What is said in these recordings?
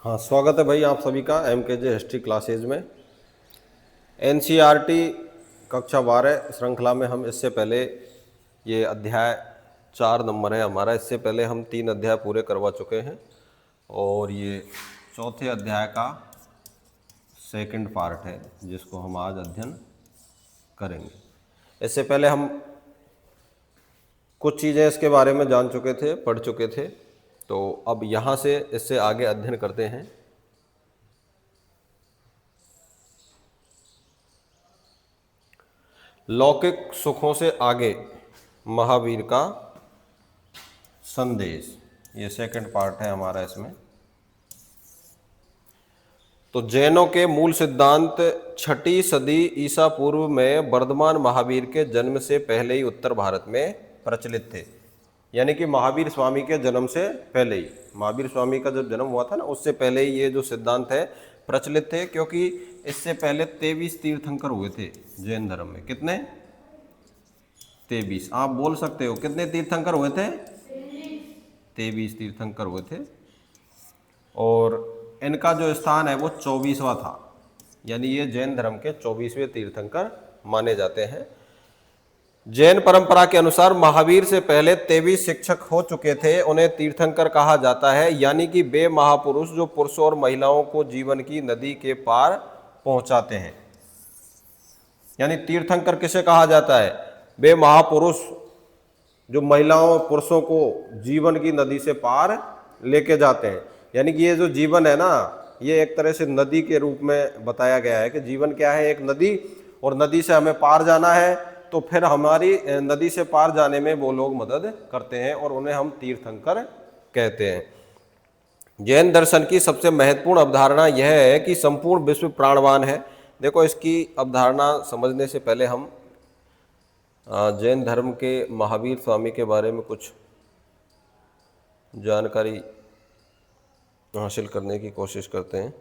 हाँ, स्वागत है भाई आप सभी का एमकेजे हिस्ट्री क्लासेज में। एनसीईआरटी कक्षा 12 श्रृंखला में हम इससे पहले ये अध्याय 4 नंबर है हमारा। इससे पहले हम 3 अध्याय पूरे करवा चुके हैं और ये चौथे अध्याय का सेकंड पार्ट है जिसको हम आज अध्ययन करेंगे। इससे पहले हम कुछ चीज़ें इसके बारे में जान चुके थे, पढ़ चुके थे, तो अब यहाँ से इससे आगे अध्ययन करते हैं। लौकिक सुखों से आगे महावीर का संदेश, ये सेकंड पार्ट है हमारा इसमें। तो जैनों के मूल सिद्धांत 6ठी सदी ईसा पूर्व में वर्धमान महावीर के जन्म से पहले ही उत्तर भारत में प्रचलित थे। यानी कि महावीर स्वामी के जन्म से पहले ही, महावीर स्वामी का जब जन्म हुआ था ना, उससे पहले ही ये जो सिद्धांत है प्रचलित थे, क्योंकि इससे पहले 23 तीर्थंकर हुए थे जैन धर्म में। कितने? 23। आप बोल सकते हो कितने तीर्थंकर हुए थे? 23 तीर्थंकर हुए थे। और इनका जो स्थान है वो 24वां था, यानी ये जैन धर्म के 24वें तीर्थंकर माने जाते हैं। जैन परंपरा के अनुसार महावीर से पहले 23 शिक्षक हो चुके थे, उन्हें तीर्थंकर कहा जाता है। यानी कि वे महापुरुष जो पुरुषों और महिलाओं को जीवन की नदी के पार पहुंचाते हैं। यानी तीर्थंकर किसे कहा जाता है? वे महापुरुष जो महिलाओं पुरुषों को जीवन की नदी से पार लेके जाते हैं। यानी कि ये जो जीवन है ना, ये एक तरह से नदी के रूप में बताया गया है कि जीवन क्या है? एक नदी, और नदी से हमें पार जाना है, तो फिर हमारी नदी से पार जाने में वो लोग मदद करते हैं और उन्हें हम तीर्थंकर कहते हैं। जैन दर्शन की सबसे महत्वपूर्ण अवधारणा यह है कि संपूर्ण विश्व प्राणवान है। देखो, इसकी अवधारणा समझने से पहले हम जैन धर्म के महावीर स्वामी के बारे में कुछ जानकारी हासिल करने की कोशिश करते हैं।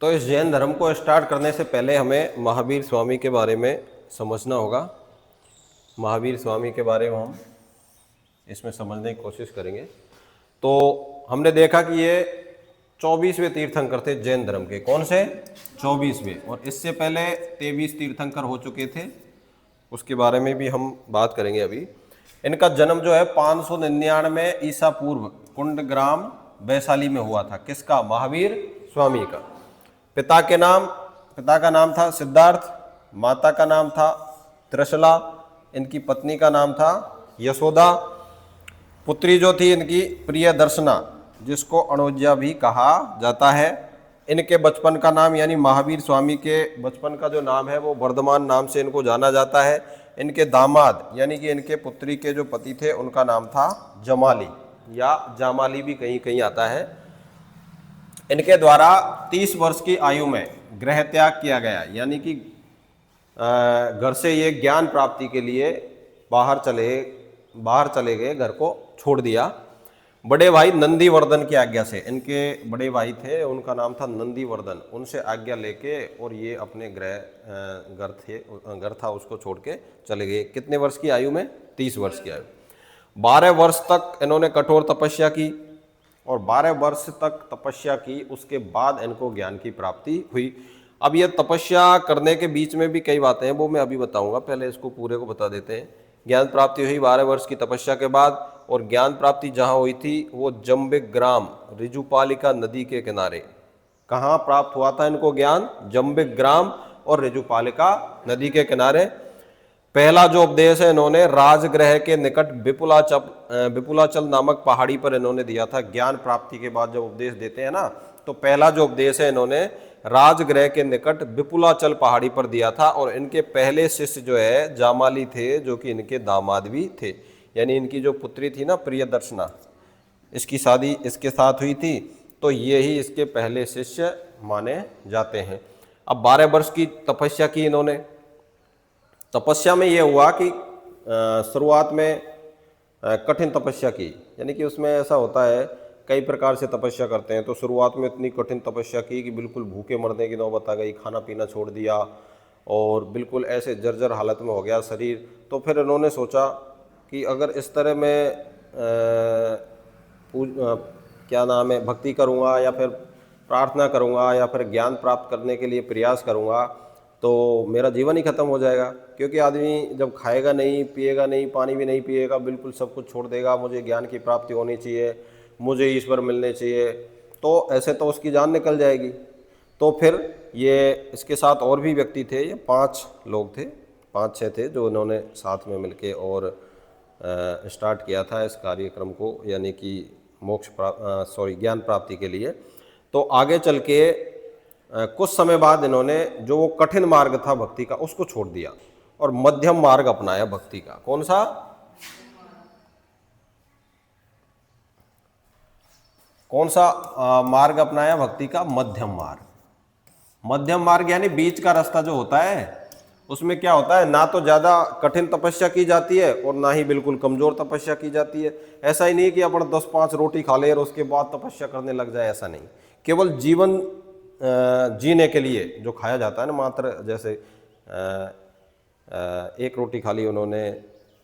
तो इस जैन धर्म को स्टार्ट करने से पहले हमें महावीर स्वामी के बारे में समझना होगा। महावीर स्वामी के बारे में हम इसमें समझने की कोशिश करेंगे। तो हमने देखा कि ये 24वें तीर्थंकर थे जैन धर्म के। कौन से? 24वें। और इससे पहले 23 तीर्थंकर हो चुके थे, उसके बारे में भी हम बात करेंगे अभी। इनका जन्म जो है 599 ईसा पूर्व कुंडग्राम वैशाली में हुआ था। किसका? महावीर स्वामी का। पिता का नाम था सिद्धार्थ, माता का नाम था त्रिशला, इनकी पत्नी का नाम था यशोदा, पुत्री जो थी इनकी प्रियदर्शना, जिसको अणोज्या भी कहा जाता है। इनके बचपन का नाम, यानी महावीर स्वामी के बचपन का जो नाम है वो वर्धमान नाम से इनको जाना जाता है। इनके दामाद, यानी कि इनके पुत्री के जो पति थे, उनका नाम था जमाली या जामाली भी कहीं कहीं आता है। इनके द्वारा 30 वर्ष की आयु में गृह त्याग किया गया, यानी कि घर से ये ज्ञान प्राप्ति के लिए बाहर चले गए, घर को छोड़ दिया। बड़े भाई नंदीवर्धन की आज्ञा से, इनके बड़े भाई थे, उनका नाम था नंदीवर्धन, उनसे आज्ञा लेके और ये अपने घर था उसको छोड़ के चले गए। कितने वर्ष की आयु में? 30 वर्ष की आयु। 12 वर्ष तक इन्होंने कठोर तपस्या की, और 12 वर्ष तक तपस्या की, उसके बाद इनको ज्ञान की प्राप्ति हुई। अब ये तपस्या करने के बीच में भी कई बातें हैं, वो मैं अभी बताऊंगा, पहले इसको पूरे को बता देते हैं। ज्ञान प्राप्ति हुई 12 वर्ष की तपस्या के बाद, और ज्ञान प्राप्ति जहाँ हुई थी वो जम्बिग्राम ऋजुपालिका नदी के किनारे। कहाँ प्राप्त हुआ था इनको ज्ञान? जम्बिग्राम और ऋजुपालिका नदी के किनारे। पहला जो उपदेश है इन्होंने राजगृह के निकट विपुलाचल नामक पहाड़ी पर इन्होंने दिया था। ज्ञान प्राप्ति के बाद जब उपदेश देते हैं ना, तो पहला जो उपदेश है इन्होंने राजगृह के निकट विपुलाचल पहाड़ी पर दिया था। और इनके पहले शिष्य जो है जामाली थे, जो कि इनके दामाद भी थे। यानी इनकी जो पुत्री थी ना प्रियदर्शना, इसकी शादी इसके साथ हुई थी, तो ये ही इसके पहले शिष्य माने जाते हैं। अब 12 वर्ष की तपस्या की इन्होंने, तपस्या में ये हुआ कि शुरुआत में कठिन तपस्या की, यानी कि उसमें ऐसा होता है कई प्रकार से तपस्या करते हैं। तो शुरुआत में इतनी कठिन तपस्या की कि बिल्कुल भूखे मरने की नौबत आ गई, खाना पीना छोड़ दिया और बिल्कुल ऐसे जर्जर हालत में हो गया शरीर। तो फिर इन्होंने सोचा कि अगर इस तरह मैं क्या नाम है भक्ति करूँगा या फिर प्रार्थना करूँगा या फिर ज्ञान प्राप्त करने के लिए प्रयास करूँगा तो मेरा जीवन ही खत्म हो जाएगा। क्योंकि आदमी जब खाएगा नहीं, पिएगा नहीं, पानी भी नहीं पिएगा, बिल्कुल सब कुछ छोड़ देगा, मुझे ज्ञान की प्राप्ति होनी चाहिए, मुझे ईश्वर मिलने चाहिए, तो ऐसे तो उसकी जान निकल जाएगी। तो फिर ये इसके साथ और भी व्यक्ति थे, ये 5 लोग थे, 5-6 थे जो उन्होंने साथ में मिलके और स्टार्ट किया था इस कार्यक्रम को, यानी कि ज्ञान प्राप्ति के लिए। तो आगे चल के कुछ समय बाद इन्होंने जो वो कठिन मार्ग था भक्ति का उसको छोड़ दिया और मध्यम मार्ग अपनाया भक्ति का। कौन सा? मार्ग अपनाया भक्ति का? मध्यम मार्ग। मध्यम मार्ग यानी बीच का रास्ता जो होता है उसमें क्या होता है, ना तो ज़्यादा कठिन तपस्या की जाती है और ना ही बिल्कुल कमज़ोर तपस्या की जाती है। ऐसा ही नहीं कि अपन 10-5 रोटी खा ले और उसके बाद तपस्या करने लग जाए, ऐसा नहीं। केवल जीवन जीने के लिए जो खाया जाता है ना, मात्र जैसे 1 रोटी खा ली उन्होंने,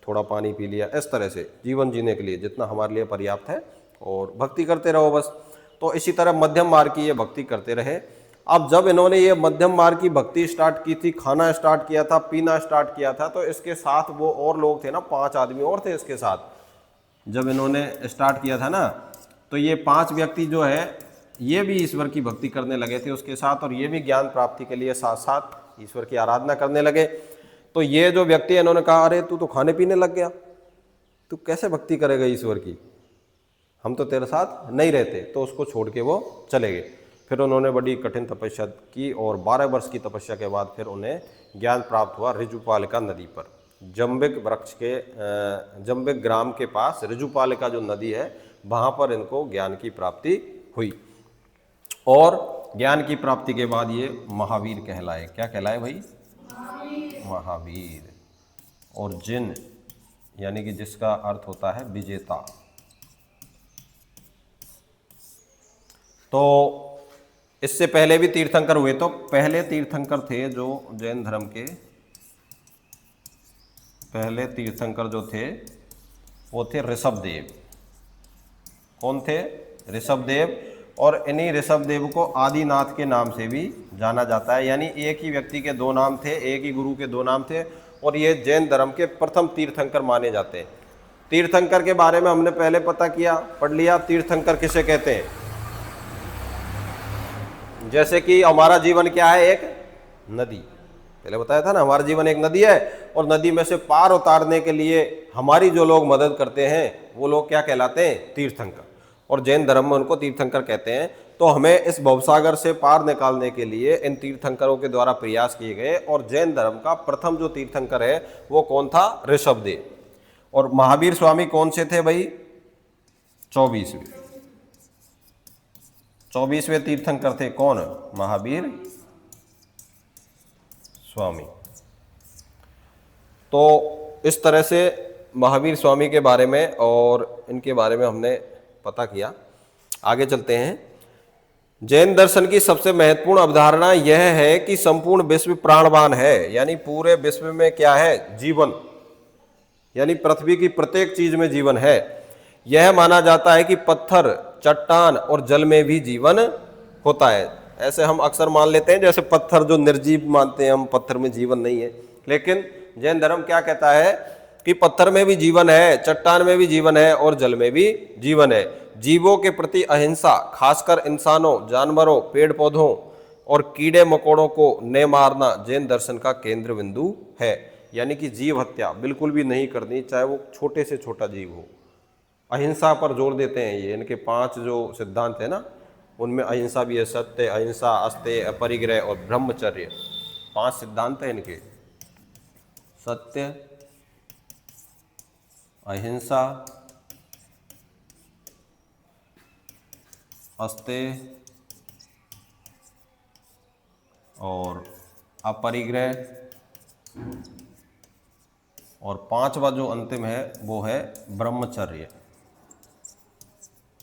थोड़ा पानी पी लिया, इस तरह से जीवन जीने के लिए जितना हमारे लिए पर्याप्त है और भक्ति करते रहो बस। तो इसी तरह मध्यम मार्ग की ये भक्ति करते रहे। अब जब इन्होंने ये मध्यम मार्ग की भक्ति स्टार्ट की थी, खाना स्टार्ट किया था, पीना स्टार्ट किया था, तो इसके साथ वो और लोग थे ना, 5 आदमी और थे इसके साथ। जब इन्होंने स्टार्ट किया था ना, तो ये 5 व्यक्ति जो है ये भी ईश्वर की भक्ति करने लगे थे उसके साथ, और ये भी ज्ञान प्राप्ति के लिए साथ साथ ईश्वर की आराधना करने लगे। तो ये जो व्यक्ति है इन्होंने कहा, अरे तू तो खाने पीने लग गया, तू कैसे भक्ति करेगा ईश्वर की, हम तो तेरे साथ नहीं रहते। तो उसको छोड़ के वो चले गए। फिर उन्होंने बड़ी कठिन तपस्या की और 12 वर्ष की तपस्या के बाद फिर उन्हें ज्ञान प्राप्त हुआ ऋजुपालिका नदी पर। जम्बिक वृक्ष के जम्बिक ग्राम के पास ऋजुपालिका जो नदी है वहाँ पर इनको ज्ञान की प्राप्ति हुई। और ज्ञान की प्राप्ति के बाद ये महावीर कहलाए। क्या कहलाए भाई? महावीर। और जिन यानी कि जिसका अर्थ होता है विजेता। तो इससे पहले भी तीर्थंकर हुए। तो पहले तीर्थंकर थे जो जैन धर्म के पहले तीर्थंकर जो थे वो थे ऋषभदेव। कौन थे? ऋषभदेव। और इन्हीं ऋषभदेव को आदिनाथ के नाम से भी जाना जाता है, यानी एक ही व्यक्ति के 2 नाम थे, एक ही गुरु के 2 नाम थे, और ये जैन धर्म के प्रथम तीर्थंकर माने जाते हैं। तीर्थंकर के बारे में हमने पहले पढ़ लिया। तीर्थंकर किसे कहते हैं? जैसे कि हमारा जीवन क्या है? एक नदी। पहले बताया था ना, हमारा जीवन एक नदी है और नदी में से पार उतारने के लिए हमारी जो लोग मदद करते हैं वो लोग क्या कहलाते हैं? तीर्थंकर। और जैन धर्म में उनको तीर्थंकर कहते हैं। तो हमें इस भवसागर से पार निकालने के लिए इन तीर्थंकरों के द्वारा प्रयास किए गए। और जैन धर्म का प्रथम जो तीर्थंकर है वो कौन था? ऋषभदेव। और महावीर स्वामी कौन से थे भाई? 24वें तीर्थंकर थे। कौन? महावीर स्वामी। तो इस तरह से महावीर स्वामी के बारे में और इनके बारे में हमने पता किया। आगे चलते हैं। जैन दर्शन की सबसे महत्वपूर्ण अवधारणा यह है कि संपूर्ण विश्व प्राणवान है, यानी पूरे विश्व में क्या है? जीवन, यानी पृथ्वी की प्रत्येक चीज में जीवन है। यह माना जाता है कि पत्थर, चट्टान और जल में भी जीवन होता है। ऐसे हम अक्सर मान लेते हैं जैसे पत्थर जो निर्जीव मानते हैं हम, पत्थर में जीवन नहीं है। लेकिन जैन धर्म क्या कहता है कि पत्थर में भी जीवन है, चट्टान में भी जीवन है और जल में भी जीवन है। जीवों के प्रति अहिंसा, खासकर इंसानों, जानवरों, पेड़ पौधों और कीड़े मकोड़ों को न मारना जैन दर्शन का केंद्र बिंदु है। यानी कि जीव हत्या बिल्कुल भी नहीं करनी, चाहे वो छोटे से छोटा जीव हो। अहिंसा पर जोर देते हैं ये। इनके 5 जो सिद्धांत है ना, उनमें अहिंसा भी है। सत्य, अहिंसा, अस्तेय, अपरिग्रह और ब्रह्मचर्य, 5 सिद्धांत है इनके। सत्य, अहिंसा, अस्तेय और अपरिग्रह और पांचवा जो अंतिम है वो है ब्रह्मचर्य।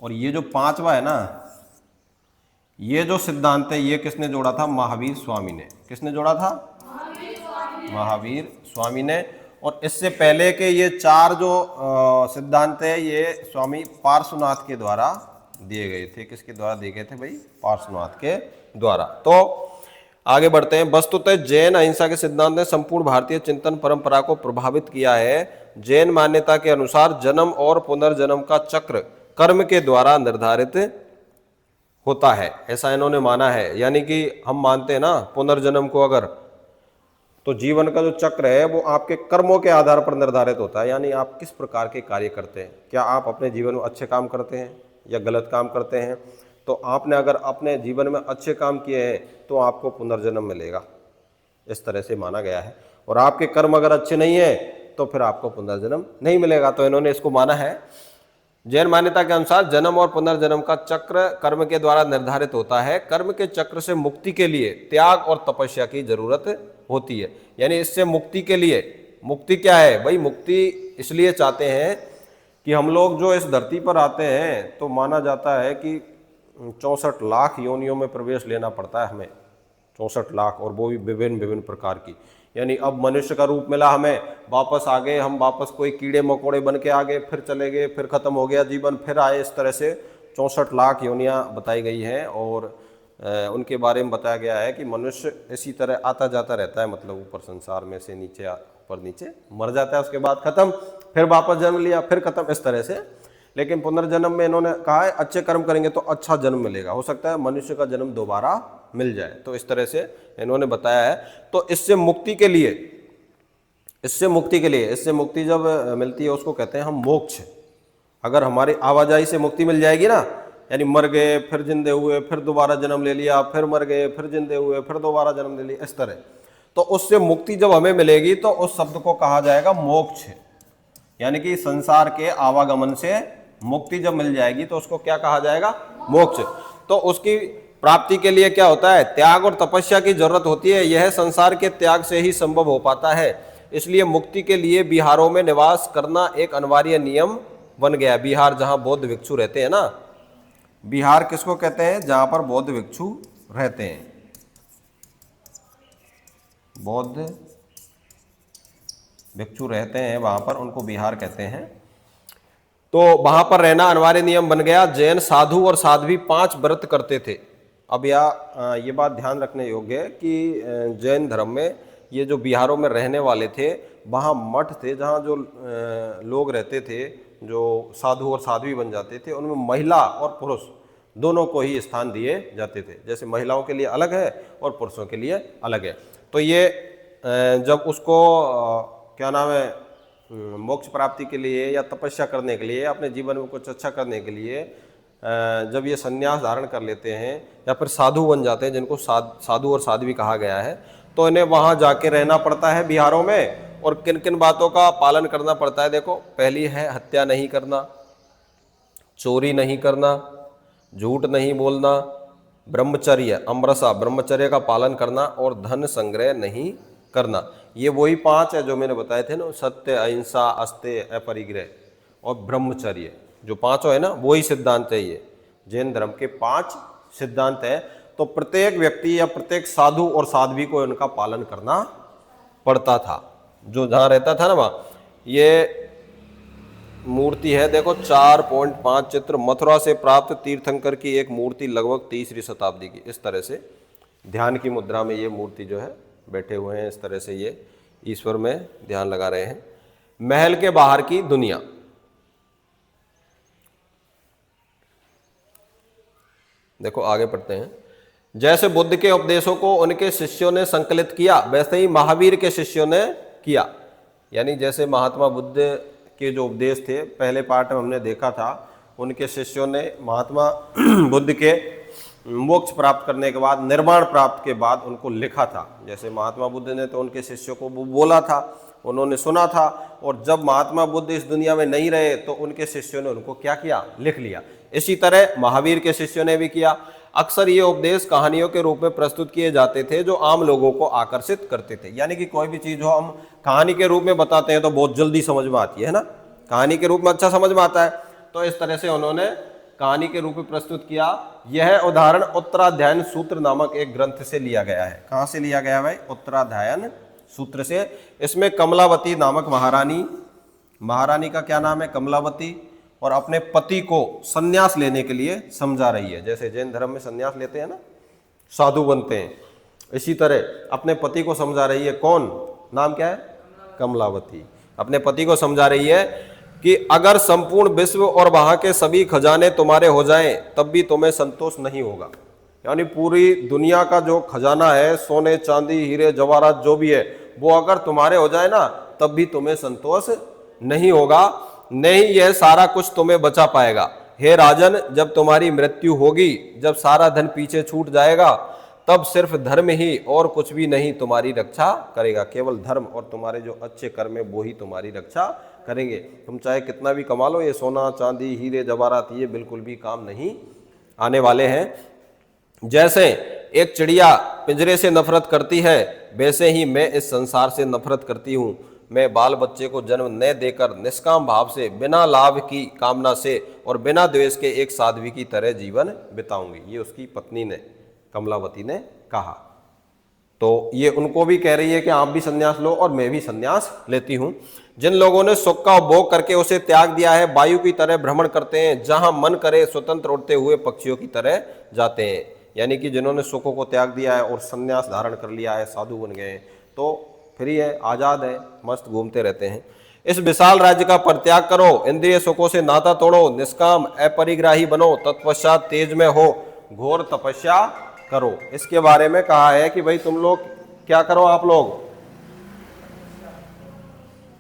और ये जो पांचवा है ना, ये जो सिद्धांत है ये किसने जोड़ा था? महावीर स्वामी ने। किसने जोड़ा था? महावीर स्वामी ने। और इससे पहले के ये चार जो सिद्धांत है ये स्वामी पार्श्वनाथ के द्वारा दिए गए थे। किसके द्वारा दिए गए थे भाई? पार्श्वनाथ के द्वारा। तो आगे बढ़ते हैं। वस्तुतः जैन अहिंसा के सिद्धांत ने संपूर्ण भारतीय चिंतन परंपरा को प्रभावित किया है। जैन मान्यता के अनुसार जन्म और पुनर्जन्म का चक्र कर्म के द्वारा निर्धारित होता है, ऐसा इन्होंने माना है। यानी कि हम मानते हैं ना पुनर्जन्म को, अगर तो जीवन का जो चक्र है वो आपके कर्मों के आधार पर निर्धारित होता है। यानी आप किस प्रकार के कार्य करते हैं, क्या आप अपने जीवन में अच्छे काम करते हैं या गलत काम करते हैं। तो आपने अगर अपने जीवन में अच्छे काम किए हैं तो आपको पुनर्जन्म मिलेगा, इस तरह से माना गया है। और आपके कर्म अगर अच्छे नहीं है तो फिर आपको पुनर्जन्म नहीं मिलेगा। तो इन्होंने इसको माना है। जैन मान्यता के अनुसार जन्म और पुनर्जन्म का चक्र कर्म के द्वारा निर्धारित होता है। कर्म के चक्र से मुक्ति के लिए त्याग और तपस्या की जरूरत होती है। यानी इससे मुक्ति के लिए, मुक्ति क्या है भाई? मुक्ति इसलिए चाहते हैं कि हम लोग जो इस धरती पर आते हैं तो माना जाता है कि 64 लाख योनियों में प्रवेश लेना पड़ता है हमें, 64 लाख, और वो भी विभिन्न विभिन्न प्रकार की। यानी अब मनुष्य का रूप मिला हमें, वापस आ गए हम, वापस कोई कीड़े मकोड़े बन के आ गए, फिर चले गए, फिर खत्म हो गया जीवन, फिर आए। इस तरह से 64 लाख योनियाँ बताई गई हैं। और उनके बारे में बताया गया है कि मनुष्य इसी तरह आता जाता रहता है, मतलब ऊपर संसार में से नीचे, ऊपर नीचे, मर जाता है, उसके बाद खत्म, फिर वापस जन्म लिया, फिर खत्म, इस तरह से। लेकिन पुनर्जन्म में इन्होंने कहा है अच्छे कर्म करेंगे तो अच्छा जन्म मिलेगा, हो सकता है मनुष्य का जन्म दोबारा मिल जाए। तो इस तरह से इन्होंने बताया है। तो इससे मुक्ति के लिए, इससे मुक्ति जब मिलती है उसको कहते हैं हम मोक्ष। अगर हमारी आवाजाही से मुक्ति मिल जाएगी ना, यानी मर गए फिर जिंदे हुए, फिर दोबारा जन्म ले लिया, फिर मर गए फिर जिंदे हुए, फिर दोबारा जन्म ले लिया, इस तरह, तो उससे मुक्ति जब हमें मिलेगी तो उस शब्द को कहा जाएगा मोक्ष। यानी कि संसार के आवागमन से मुक्ति जब मिल जाएगी तो उसको क्या कहा जाएगा? मोक्ष। तो उसकी प्राप्ति के लिए क्या होता है? त्याग और तपस्या की जरूरत होती है। यह संसार के त्याग से ही संभव हो पाता है। इसलिए मुक्ति के लिए बिहारों में निवास करना एक अनिवार्य नियम बन गया। बिहार जहां बौद्ध भिक्षु रहते हैं ना, बिहार किसको कहते हैं? जहां पर बौद्ध भिक्षु रहते हैं, बौद्ध भिक्षु रहते हैं वहां पर, उनको बिहार कहते हैं। तो वहां पर रहना अनिवार्य नियम बन गया। जैन साधु और साध्वी 5 व्रत करते थे। अब ये बात ध्यान रखने योग्य है कि जैन धर्म में ये जो बिहारों में रहने वाले थे, वहाँ मठ थे जहाँ जो लोग रहते थे, जो साधु और साध्वी बन जाते थे, उनमें महिला और पुरुष दोनों को ही स्थान दिए जाते थे। जैसे महिलाओं के लिए अलग है और पुरुषों के लिए अलग है। तो ये जब उसको क्या नाम है, मोक्ष प्राप्ति के लिए या तपस्या करने के लिए, अपने जीवन में कुछ अच्छा करने के लिए जब ये संन्यास धारण कर लेते हैं या फिर साधु बन जाते हैं, जिनको साधु और साध्वी कहा गया है, तो इन्हें वहाँ जाके रहना पड़ता है बिहारों में। और किन किन बातों का पालन करना पड़ता है? देखो, पहली है हत्या नहीं करना, चोरी नहीं करना, झूठ नहीं बोलना, ब्रह्मचर्य, अमरसा, ब्रह्मचर्य का पालन करना, और धन संग्रह नहीं करना। ये वही 5 है जो मैंने बताए थे ना, सत्य, अहिंसा, अस्तेय, अपरिग्रह और ब्रह्मचर्य, जो 5 है ना, वही सिद्धांत है। ये जैन धर्म के 5 सिद्धांत है। तो प्रत्येक व्यक्ति या प्रत्येक साधु और साध्वी को इनका पालन करना पड़ता था, जो जहाँ रहता था ना वहाँ। ये मूर्ति है, देखो 4.5 चित्र, मथुरा से प्राप्त तीर्थंकर की एक मूर्ति, लगभग 3री शताब्दी की। इस तरह से ध्यान की मुद्रा में ये मूर्ति जो है बैठे हुए हैं, इस तरह से ये ईश्वर में ध्यान लगा रहे हैं। महल के बाहर की दुनिया, देखो आगे पढ़ते हैं। जैसे बुद्ध के उपदेशों को उनके शिष्यों ने संकलित किया, वैसे ही महावीर के शिष्यों ने किया। यानी जैसे महात्मा बुद्ध के जो उपदेश थे, पहले पार्ट में हमने देखा था, उनके शिष्यों ने महात्मा बुद्ध के मोक्ष प्राप्त करने के बाद, निर्वाण प्राप्त के बाद उनको लिखा था। जैसे महात्मा बुद्ध ने तो उनके शिष्यों को बोला था, उन्होंने सुना था, और जब महात्मा बुद्ध इस दुनिया में नहीं रहे तो उनके शिष्यों ने उनको क्या किया? लिख लिया। इसी तरह महावीर के शिष्यों ने भी किया। अक्सर ये उपदेश कहानियों के रूप में प्रस्तुत किए जाते थे जो आम लोगों को आकर्षित करते थे। यानी कि कोई भी चीज हो हम कहानी के रूप में बताते हैं तो बहुत जल्दी समझ में आती है ना, कहानी के रूप में अच्छा समझ में आता है। तो इस तरह से उन्होंने कहानी के रूप में प्रस्तुत किया। यह उदाहरण उत्तराध्यायन सूत्र नामक एक ग्रंथ से लिया गया है। कहाँ से लिया गया भाई? उत्तराध्यायन सूत्र से। इसमें कमलावती नामक महारानी का क्या नाम है? कमलावती, और अपने पति को संन्यास लेने के लिए समझा रही है। जैसे जैन धर्म में संन्यास लेते हैं ना, साधु बनते हैं, इसी तरह अपने पति को समझा रही है। कौन? नाम क्या है? कमलावती। अपने पति को समझा रही है कि अगर संपूर्ण विश्व और वहां के सभी खजाने तुम्हारे हो जाएं तब भी तुम्हें संतोष नहीं होगा। यानी पूरी दुनिया का जो खजाना है, सोने चांदी हीरे जवाहरात जो भी है, वो अगर तुम्हारे हो जाए ना तब भी तुम्हें संतोष नहीं होगा, नहीं यह सारा कुछ तुम्हें बचा पाएगा। हे राजन, जब तुम्हारी मृत्यु होगी, जब सारा धन पीछे छूट जाएगा, तब सिर्फ धर्म ही और कुछ भी नहीं तुम्हारी रक्षा करेगा। केवल धर्म और तुम्हारे जो अच्छे कर्म है वो ही तुम्हारी रक्षा करेंगे। तुम चाहे कितना भी कमा लो, ये सोना चांदी हीरे जवाहरात ये बिल्कुल भी काम नहीं आने वाले हैं। जैसे एक चिड़िया पिंजरे से नफरत करती है, वैसे ही मैं इस संसार से नफरत करती हूँ। मैं बाल बच्चे को जन्म न देकर निष्काम भाव से, बिना लाभ की कामना से और बिना द्वेष के एक साध्वी की तरह जीवन बिताऊंगी। ये उसकी पत्नी ने, कमलावती ने कहा। तो ये उनको भी कह रही है कि आप भी संन्यास लो और मैं भी संन्यास लेती हूँ। जिन लोगों ने सुख का उपभोग करके उसे त्याग दिया है, वायु की तरह भ्रमण करते हैं, जहां मन करे स्वतंत्र उड़ते हुए पक्षियों की तरह जाते हैं। यानी कि जिन्होंने सुखों को त्याग दिया है और संन्यास धारण कर लिया है, साधु बन गए हैं, तो फ्री है, आजाद है, मस्त घूमते रहते हैं। इस विशाल राज्य का परित्याग करो, इंद्रिय सुखों से नाता तोड़ो, निष्काम अपरिग्राही बनो, तत्पश्चात तेज में हो घोर तपस्या करो। इसके बारे में कहा है कि भाई तुम लोग क्या करो, आप लोग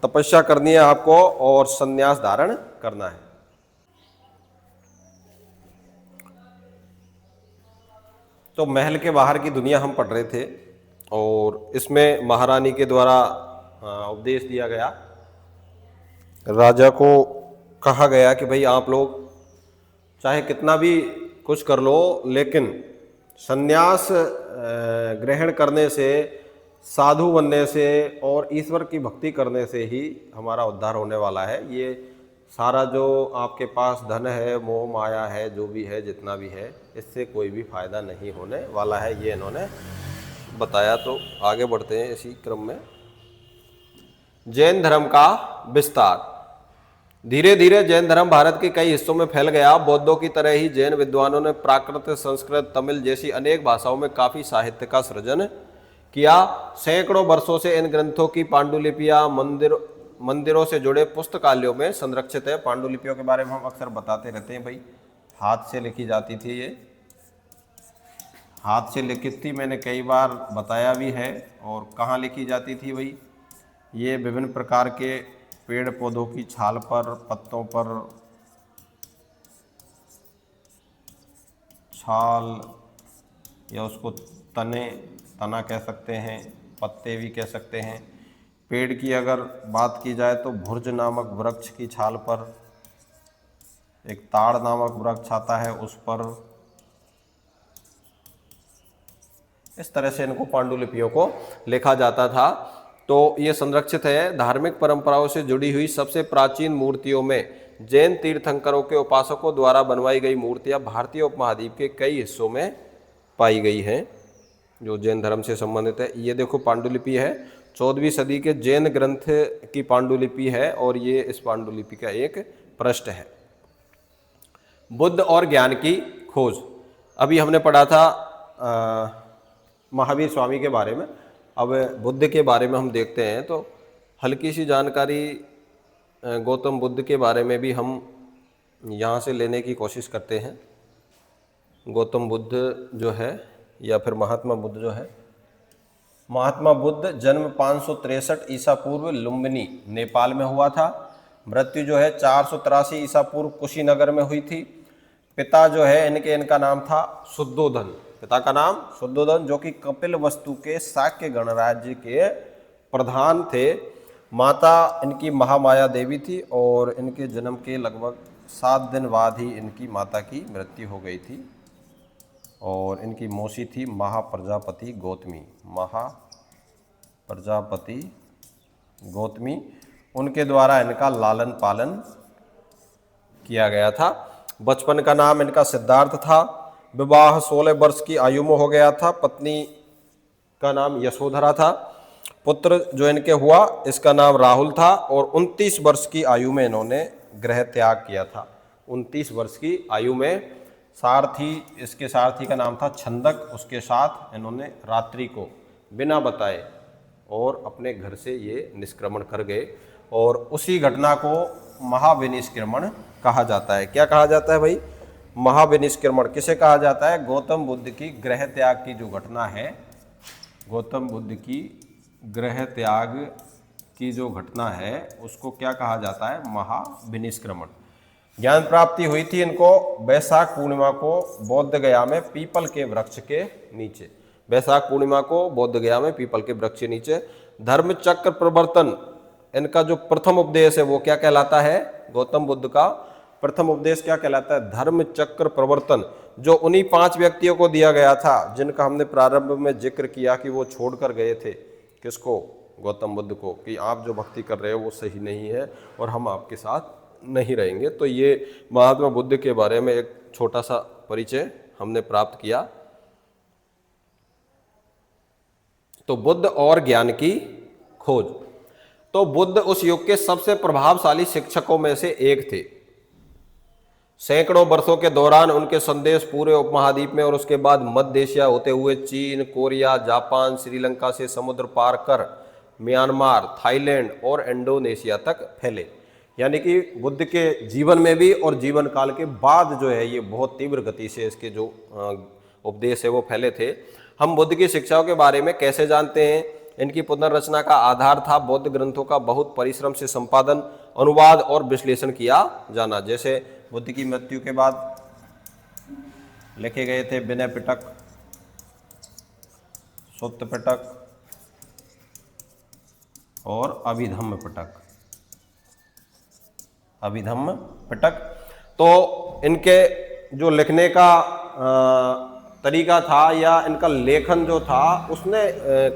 तपस्या करनी है आपको और संन्यास धारण करना है। तो महल के बाहर की दुनिया हम पढ़ रहे थे और इसमें महारानी के द्वारा उपदेश दिया गया। राजा को कहा गया कि भाई आप लोग चाहे कितना भी कुछ कर लो, लेकिन संन्यास ग्रहण करने से, साधु बनने से और ईश्वर की भक्ति करने से ही हमारा उद्धार होने वाला है। ये सारा जो आपके पास धन है, मोह माया है, जो भी है, जितना भी है, इससे कोई भी फायदा नहीं होने वाला है, ये इन्होंने बताया। तो आगे बढ़ते हैं इसी क्रम में। जैन धर्म का विस्तार। धीरे धीरे जैन धर्म भारत के कई हिस्सों में फैल गया। बौद्धों की तरह ही जैन विद्वानों ने प्राकृत, संस्कृत, तमिल जैसी अनेक भाषाओं में काफी साहित्य का सृजन किया। सैकड़ों वर्षों से इन ग्रंथों की पांडुलिपियां मंदिरों से जुड़े पुस्तकालयों में संरक्षित है। पांडुलिपियों के बारे में हम अक्सर बताते रहते हैं भाई, हाथ से लिखी जाती थी, ये हाथ से लिखित थी, मैंने कई बार बताया भी है। और कहाँ लिखी जाती थी भाई? ये विभिन्न प्रकार के पेड़ पौधों की छाल पर, पत्तों पर, छाल या उसको तना कह सकते हैं, पत्ते भी कह सकते हैं। पेड़ की अगर बात की जाए तो भुर्ज नामक वृक्ष की छाल पर, एक ताड़ नामक वृक्ष आता है उस पर, इस तरह से इनको पांडुलिपियों को लिखा जाता था। तो ये संरक्षित है। धार्मिक परंपराओं से जुड़ी हुई सबसे प्राचीन मूर्तियों में जैन तीर्थंकरों के उपासकों द्वारा बनवाई गई मूर्तियां भारतीय उपमहाद्वीप के कई हिस्सों में पाई गई हैं जो जैन धर्म से संबंधित है। ये देखो पांडुलिपि है, 14वीं सदी के जैन ग्रंथ की पांडुलिपि है और ये इस पांडुलिपि का एक पृष्ठ है। बुद्ध और ज्ञान की खोज। अभी हमने पढ़ा था महावीर स्वामी के बारे में। अब बुद्ध के बारे में हम देखते हैं तो हल्की सी जानकारी गौतम बुद्ध के बारे में भी हम यहाँ से लेने की कोशिश करते हैं। गौतम बुद्ध जो है या फिर महात्मा बुद्ध जो है, महात्मा बुद्ध जन्म 563 ईसा पूर्व लुम्बिनी नेपाल में हुआ था। मृत्यु जो है 483 ईसा पूर्व कुशीनगर में हुई थी। पिता जो है इनका नाम था शुद्धोधन, पिता का नाम शुद्धोधन, जो कि कपिल वस्तु के शाक्य गणराज्य के प्रधान थे। माता इनकी महामाया देवी थी और इनके जन्म के लगभग 7 दिन बाद ही इनकी माता की मृत्यु हो गई थी। और इनकी मौसी थी महाप्रजापति गौतमी, महाप्रजापति गौतमी। उनके द्वारा इनका लालन पालन किया गया था। बचपन का नाम इनका सिद्धार्थ था। विवाह 16 वर्ष की आयु में हो गया था। पत्नी का नाम यशोधरा था। पुत्र जो इनके हुआ इसका नाम राहुल था और 29 वर्ष की आयु में इन्होंने गृह त्याग किया था। 29 वर्ष की आयु में सारथी, इसके सारथी का नाम था छंदक, उसके साथ इन्होंने रात्रि को बिना बताए और अपने घर से ये निष्क्रमण कर गए और उसी घटना को महाविनिष्क्रमण कहा जाता है। क्या कहा जाता है भाई? महाविनिष्क्रमण। किसे कहा जाता है? गौतम बुद्ध की गृह त्याग की जो घटना है, गौतम बुद्ध की गृह त्याग की जो घटना है उसको क्या कहा जाता है? महाविनिष्क्रमण। ज्ञान प्राप्ति हुई थी इनको वैशाख पूर्णिमा को बौद्ध गया में पीपल के वृक्ष के नीचे। वैशाख पूर्णिमा को बौद्ध गया में पीपल के वृक्ष के नीचे। धर्म चक्र प्रवर्तन इनका जो प्रथम उपदेश है वो क्या कहलाता है? गौतम बुद्ध का प्रथम उपदेश क्या कहलाता है? धर्म चक्र प्रवर्तन, जो उन्हीं 5 व्यक्तियों को दिया गया था जिनका हमने प्रारंभ में जिक्र किया कि वो छोड़कर गए थे। किसको? गौतम बुद्ध को, कि आप जो भक्ति कर रहे हो वो सही नहीं है और हम आपके साथ नहीं रहेंगे। तो ये महात्मा बुद्ध के बारे में एक छोटा सा परिचय हमने प्राप्त किया। तो बुद्ध और ज्ञान की खोज। तो बुद्ध उस युग के सबसे प्रभावशाली शिक्षकों में से एक थे। सैकड़ों वर्षों के दौरान उनके संदेश पूरे उपमहाद्वीप में और उसके बाद मध्य एशिया होते हुए चीन, कोरिया, जापान, श्रीलंका से समुद्र पार कर म्यांमार, थाईलैंड और इंडोनेशिया तक फैले। यानी कि बुद्ध के जीवन में भी और जीवन काल के बाद जो है ये बहुत तीव्र गति से इसके जो उपदेश है वो फैले थे। हम बुद्ध की शिक्षाओं के बारे में कैसे जानते हैं? इनकी पुनर्रचना का आधार था बौद्ध ग्रंथों का बहुत परिश्रम से संपादन, अनुवाद और विश्लेषण किया जाना। जैसे बुद्ध की मृत्यु के बाद लिखे गए थे विनय पिटक, सुत्त पिटक और अभिधम्म पिटक। अभिधम्म पिटक। तो इनके जो लिखने का तरीका था या इनका लेखन जो था उसने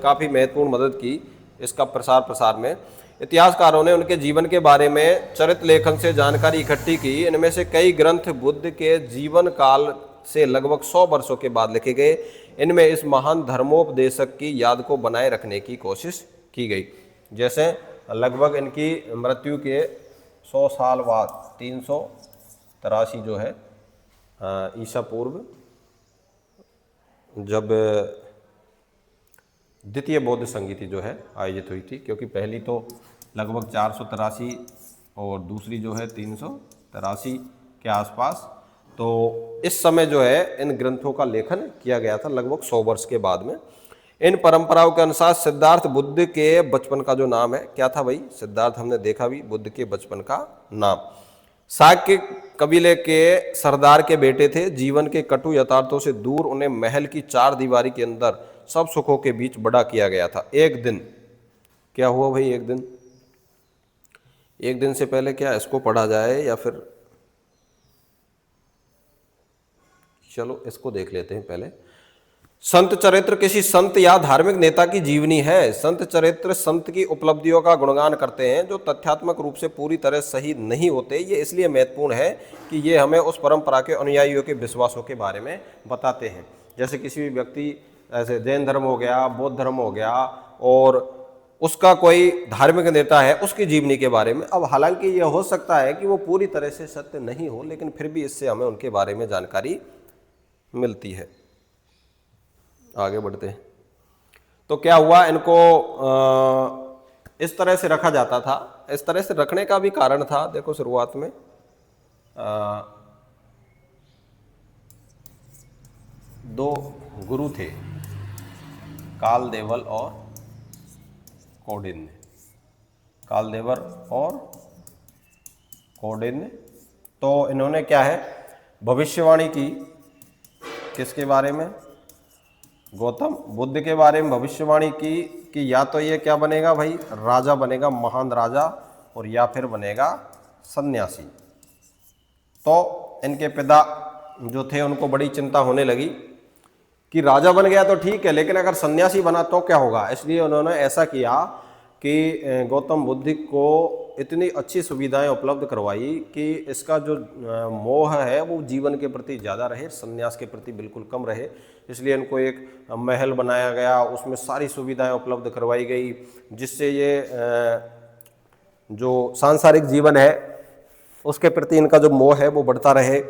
काफ़ी महत्वपूर्ण मदद की इसका प्रसार में। इतिहासकारों ने उनके जीवन के बारे में चरित्र लेखन से जानकारी इकट्ठी की। इनमें से कई ग्रंथ बुद्ध के जीवन काल से लगभग 100 वर्षों के बाद लिखे गए। इनमें इस महान धर्मोपदेशक की याद को बनाए रखने की कोशिश की गई। जैसे लगभग इनकी मृत्यु के 100 साल बाद 383 जो है ईसा पूर्व, जब द्वितीय बौद्ध संगीति जो है आयोजित हुई थी, क्योंकि पहली तो लगभग 483 और दूसरी जो है 383 के आसपास। तो इस समय जो है इन ग्रंथों का लेखन किया गया था लगभग 100 वर्ष के बाद में। इन परंपराओं के अनुसार सिद्धार्थ बुद्ध के बचपन का जो नाम है क्या था भाई? सिद्धार्थ हमने देखा भी, बुद्ध के बचपन का नाम। शाक्य कबीले के सरदार के बेटे थे। जीवन के कटु यथार्थों से दूर उन्हें महल की 4 दीवारी के अंदर सब सुखों के बीच बड़ा किया गया था। एक दिन क्या हुआ भाई? एक दिन से पहले क्या इसको पढ़ा जाए या फिर चलो इसको देख लेते हैं पहले। संत चरित्र किसी संत या धार्मिक नेता की जीवनी है। संत चरित्र संत की उपलब्धियों का गुणगान करते हैं जो तथ्यात्मक रूप से पूरी तरह सही नहीं होते। ये इसलिए महत्वपूर्ण है कि ये हमें उस परंपरा के अनुयायियों के विश्वासों के बारे में बताते हैं। जैसे किसी भी व्यक्ति, ऐसे जैन धर्म हो गया, बौद्ध धर्म हो गया, और उसका कोई धार्मिक नेता है, उसकी जीवनी के बारे में। अब हालांकि ये हो सकता है कि वो पूरी तरह से सत्य नहीं हो, लेकिन फिर भी इससे हमें उनके बारे में जानकारी मिलती है। आगे बढ़ते हैं। तो क्या हुआ, इनको इस तरह से रखा जाता था। इस तरह से रखने का भी कारण था। देखो शुरुआत में दो गुरु थे, कालदेवल और कौंडिन्य। कालदेवर और कौंडिन्य। तो इन्होंने क्या है, भविष्यवाणी की किसके बारे में? गौतम बुद्ध के बारे में भविष्यवाणी की कि या तो ये क्या बनेगा भाई, राजा बनेगा, महान राजा, और या फिर बनेगा सन्यासी। तो इनके पिता जो थे उनको बड़ी चिंता होने लगी कि राजा बन गया तो ठीक है, लेकिन अगर सन्यासी बना तो क्या होगा। इसलिए उन्होंने ऐसा किया कि गौतम बुद्ध को इतनी अच्छी सुविधाएं उपलब्ध करवाई कि इसका जो मोह है वो जीवन के प्रति ज़्यादा रहे, सन्यास के प्रति बिल्कुल कम रहे। इसलिए इनको एक महल बनाया गया, उसमें सारी सुविधाएं उपलब्ध करवाई गई, जिससे ये जो सांसारिक जीवन है उसके प्रति इनका जो मोह है वो बढ़ता रहे।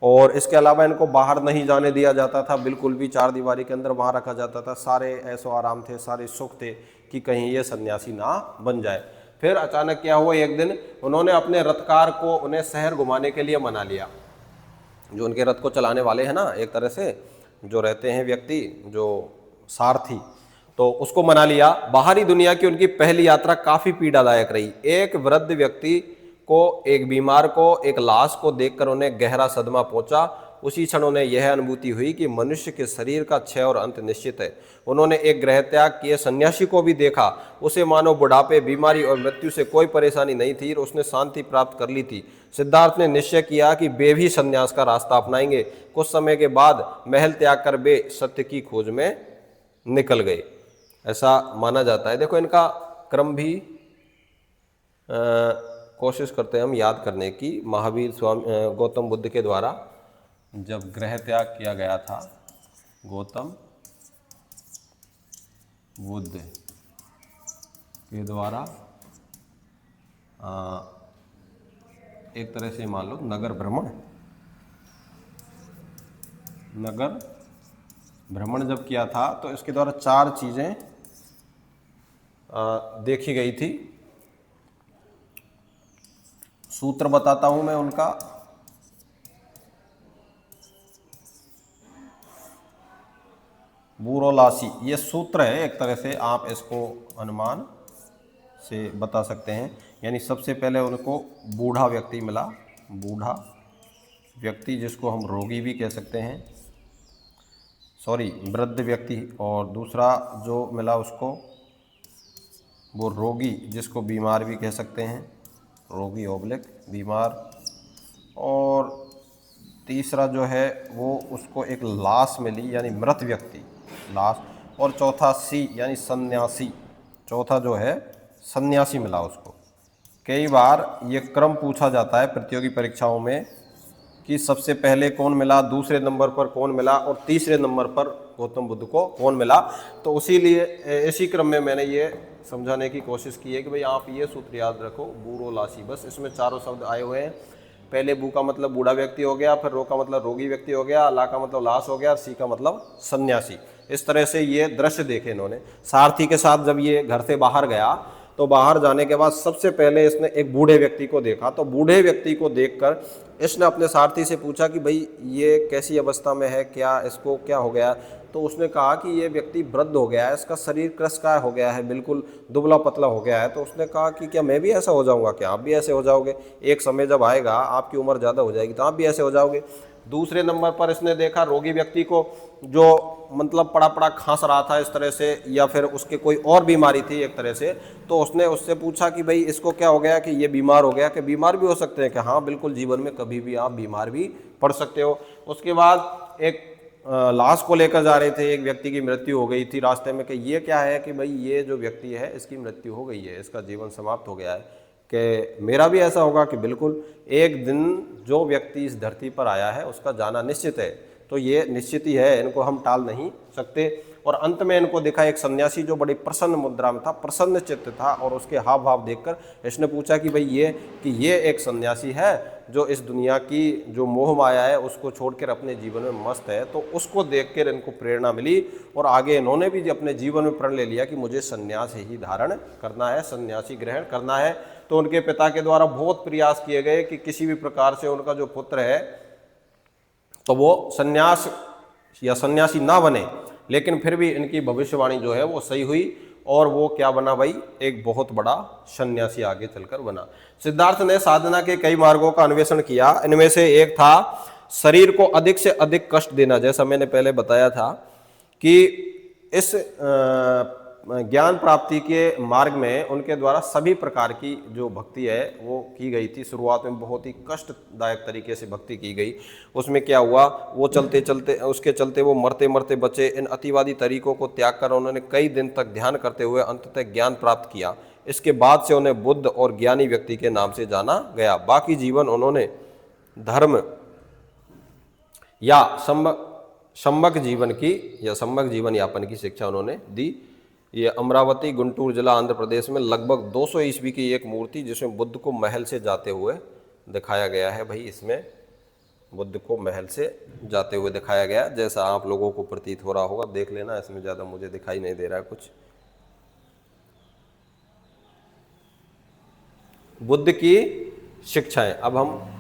और इसके अलावा इनको बाहर नहीं जाने दिया जाता था, बिल्कुल भी चार दीवारी के अंदर वहाँ रखा जाता था। सारे ऐशो आराम थे, सारे सुख थे कि कहीं ये सन्यासी ना बन जाए। फिर अचानक क्या हुआ, एक दिन उन्होंने अपने रथकार को उन्हें शहर घुमाने के लिए मना लिया। जो उनके रथ को चलाने वाले हैं ना, एक तरह से जो रहते हैं व्यक्ति, जो सारथी, तो उसको मना लिया। बाहरी दुनिया की उनकी पहली यात्रा काफ़ी पीड़ादायक रही। एक वृद्ध व्यक्ति को, एक बीमार को, एक लाश को देखकर उन्हें गहरा सदमा पहुंचा। उसी क्षण उन्हें यह अनुभूति हुई कि मनुष्य के शरीर का क्षय और अंत निश्चित है। उन्होंने एक गृह त्याग किए सन्यासी को भी देखा। उसे मानो बुढ़ापे, बीमारी और मृत्यु से कोई परेशानी नहीं थी और उसने शांति प्राप्त कर ली थी। सिद्धार्थ ने निश्चय किया कि वे भी संन्यास का रास्ता अपनाएंगे। कुछ समय के बाद महल त्याग कर वे सत्य की खोज में निकल गए, ऐसा माना जाता है। देखो, इनका क्रम भी कोशिश करते हैं हम याद करने की। महावीर स्वामी गौतम बुद्ध के द्वारा जब गृह त्याग किया गया था, गौतम बुद्ध के द्वारा एक तरह से मान लो नगर भ्रमण जब किया था तो इसके द्वारा चार चीज़ें देखी गई थी। सूत्र बताता हूं मैं उनका। बूरोलासी, ये सूत्र है, एक तरह से आप इसको अनुमान से बता सकते हैं। यानी सबसे पहले उनको बूढ़ा व्यक्ति मिला, बूढ़ा व्यक्ति जिसको हम रोगी भी कह सकते हैं, सॉरी वृद्ध व्यक्ति। और दूसरा जो मिला उसको वो रोगी, जिसको बीमार भी कह सकते हैं, रोगी ओब्लिक बीमार। और तीसरा जो है वो उसको एक लाश मिली, यानी मृत व्यक्ति, लाश। और चौथा सी यानी सन्यासी, चौथा जो है सन्यासी मिला उसको। कई बार ये क्रम पूछा जाता है प्रतियोगी परीक्षाओं में कि सबसे पहले कौन मिला, दूसरे नंबर पर कौन मिला और तीसरे नंबर पर गौतम बुद्ध को कौन मिला। तो इसीलिए इसी क्रम में मैंने ये समझाने की कोशिश की है कि भाई आप ये सूत्र याद रखो, बूरोलासी। बस इसमें चारों शब्द आए हुए हैं। पहले बू का मतलब बूढ़ा व्यक्ति हो गया, फिर रो का मतलब रोगी व्यक्ति हो गया, ला का मतलब लाश हो गया, सी का मतलब सन्यासी। इस तरह से ये दृश्य देखे इन्होंने। सारथी के साथ जब ये घर से बाहर गया तो बाहर जाने के बाद सबसे पहले इसने एक बूढ़े व्यक्ति को देखा। तो बूढ़े व्यक्ति को देखकर इसने अपने सारथी से पूछा कि भाई ये कैसी अवस्था में है, क्या इसको क्या हो गया। तो उसने कहा कि ये व्यक्ति वृद्ध हो गया है, इसका शरीर कृशकाय हो गया है, बिल्कुल दुबला पतला हो गया है। तो उसने कहा कि क्या मैं भी ऐसा हो जाऊंगा, क्या आप भी ऐसे हो जाओगे? एक समय जब आएगा आपकी उम्र ज़्यादा हो जाएगी तो आप भी ऐसे हो जाओगे। दूसरे नंबर पर इसने देखा रोगी व्यक्ति को, जो मतलब पड़ा पड़ा खांस रहा था इस तरह से, या फिर उसके कोई और बीमारी थी एक तरह से। तो उसने उससे पूछा कि भाई इसको क्या हो गया, कि ये बीमार हो गया, कि बीमार भी हो सकते हैं, कि हाँ बिल्कुल जीवन में कभी भी आप बीमार भी पड़ सकते हो। उसके बाद एक लाश को लेकर जा रहे थे, एक व्यक्ति की मृत्यु हो गई थी रास्ते में, कि ये क्या है कि भाई ये जो व्यक्ति है इसकी मृत्यु हो गई है, इसका जीवन समाप्त हो गया है, कि मेरा भी ऐसा होगा कि बिल्कुल एक दिन जो व्यक्ति इस धरती पर आया है उसका जाना निश्चित है। तो ये निश्चित ही है, इनको हम टाल नहीं सकते। और अंत में इनको देखा एक सन्यासी जो बड़ी प्रसन्न मुद्रा में था, प्रसन्न चित्त था, और उसके हाव भाव देखकर इसने पूछा कि भाई ये एक सन्यासी है जो इस दुनिया की जो मोह माया है उसको छोड़कर अपने जीवन में मस्त है। तो उसको देखकर इनको प्रेरणा मिली और आगे इन्होंने भी अपने जीवन में प्रण ले लिया कि मुझे सन्यास ही धारण करना है, सन्यासी ग्रहण करना है। तो उनके पिता के द्वारा बहुत प्रयास किए गए कि किसी भी प्रकार से उनका जो पुत्र है तो वो सन्यास या सन्यासी ना बने, लेकिन फिर भी इनकी भविष्यवाणी जो है वो सही हुई और वो क्या बना भाई, एक बहुत बड़ा सन्यासी आगे चलकर बना। सिद्धार्थ ने साधना के कई मार्गों का अन्वेषण किया। इनमें से एक था शरीर को अधिक से अधिक कष्ट देना। जैसा मैंने पहले बताया था कि इस ज्ञान प्राप्ति के मार्ग में उनके द्वारा सभी प्रकार की जो भक्ति है वो की गई थी। शुरुआत में बहुत ही कष्टदायक तरीके से भक्ति की गई। उसमें क्या हुआ, वो चलते चलते उसके चलते वो मरते मरते बचे। इन अतिवादी तरीकों को त्याग कर उन्होंने कई दिन तक ध्यान करते हुए अंततः ज्ञान प्राप्त किया। इसके बाद से उन्हें बुद्ध और ज्ञानी व्यक्ति के नाम से जाना गया। बाकी जीवन उन्होंने धर्म या सम्यक जीवन यापन की शिक्षा उन्होंने दी। ये अमरावती गुंटूर जिला आंध्र प्रदेश में लगभग 200 ईस्वी की एक मूर्ति जिसमें बुद्ध को महल से जाते हुए दिखाया गया है। भाई इसमें बुद्ध को महल से जाते हुए दिखाया गया, जैसा आप लोगों को प्रतीत हो रहा होगा। देख लेना, इसमें ज़्यादा मुझे दिखाई नहीं दे रहा है कुछ। बुद्ध की शिक्षाएं। अब हम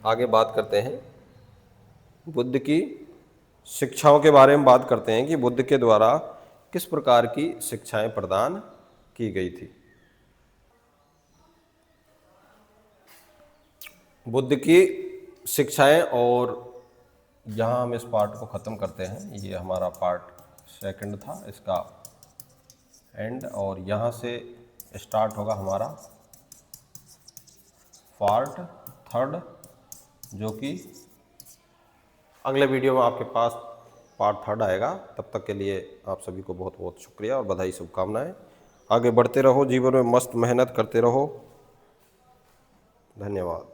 आगे बात करते हैं बुद्ध की शिक्षाओं के बारे में बात करते हैं कि बुद्ध के द्वारा किस प्रकार की शिक्षाएं प्रदान की गई थी। बुद्ध की शिक्षाएं, और यहाँ हम इस पार्ट को ख़त्म करते हैं। ये हमारा पार्ट सेकंड था, इसका एंड, और यहाँ से स्टार्ट होगा हमारा पार्ट थर्ड, जो कि अगले वीडियो में आपके पास पार्ट थर्ड आएगा। तब तक के लिए आप सभी को बहुत बहुत शुक्रिया और बधाई, शुभकामनाएं। आगे बढ़ते रहो, जीवन में मस्त मेहनत करते रहो। धन्यवाद।